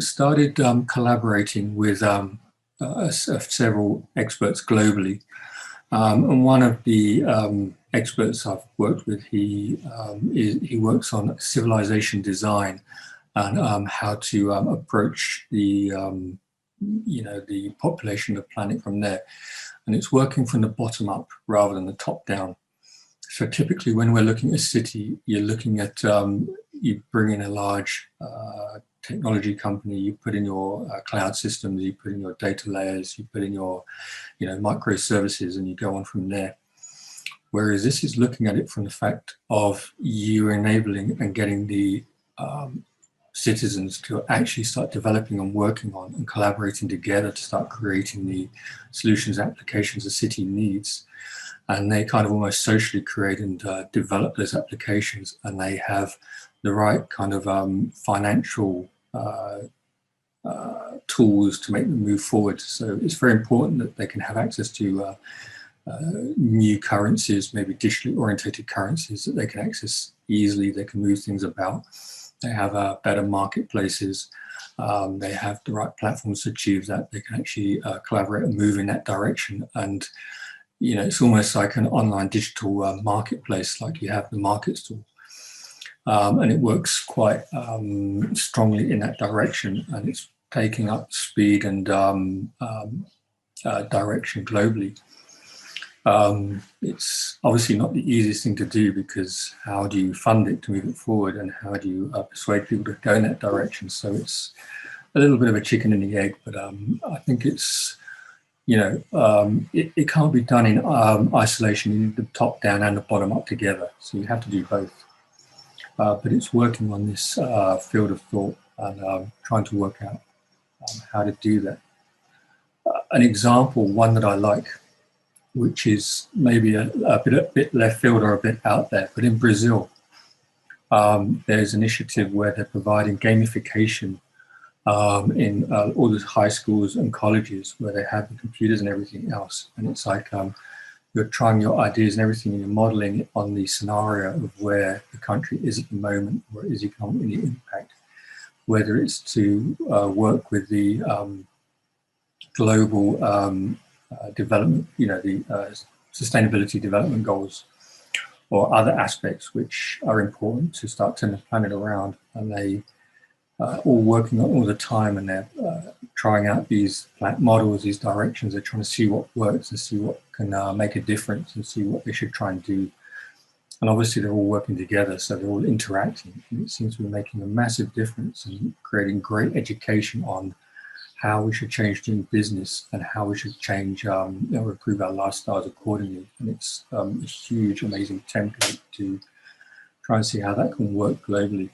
started collaborating with several experts globally. And one of the experts I've worked with, he works on civilization design and how to approach the the population of the planet from there. And it's working from the bottom up rather than the top down. So typically when we're looking at a city, you're looking at, you bring in a large technology company, you put in your cloud systems, you put in your data layers, you put in your microservices, and you go on from there. Whereas this is looking at it from the fact of you enabling and getting the citizens to actually start developing and working on and collaborating together to start creating the solutions, applications the city needs. And they kind of almost socially create and develop those applications, and they have the right kind of financial tools to make them move forward. So it's very important that they can have access to new currencies, maybe digitally orientated currencies that they can access easily. They can move things about. They have better marketplaces. They have the right platforms to achieve that. They can actually collaborate and move in that direction. And it's almost like an online digital marketplace, like you have the markets tool. And it works quite strongly in that direction, and it's taking up speed and direction globally. It's obviously not the easiest thing to do, because how do you fund it to move it forward, and how do you persuade people to go in that direction? So it's a little bit of a chicken and the egg, but I think it's, it can't be done in isolation. You need the top down and the bottom up together. So you have to do both. But it's working on this field of thought and trying to work out how to do that. An example, one that I like, which is maybe a bit left field or a bit out there, but in Brazil, there's an initiative where they're providing gamification in all the high schools and colleges, where they have the computers and everything else. And it's like you're trying your ideas and everything, and you're modeling it on the scenario of where the country is at the moment, where it is economically impact, whether it's to work with the global development, the sustainability development goals, or other aspects which are important to start turning the planet around. And they all working on all the time, and they're trying out these models, these directions. They're trying to see what works and see what can make a difference, and see what they should try and do. And obviously they're all working together, so they're all interacting. And it seems to be making a massive difference and creating great education on how we should change doing business, and how we should change, improve our lifestyles accordingly. And it's a huge, amazing template to try and see how that can work globally.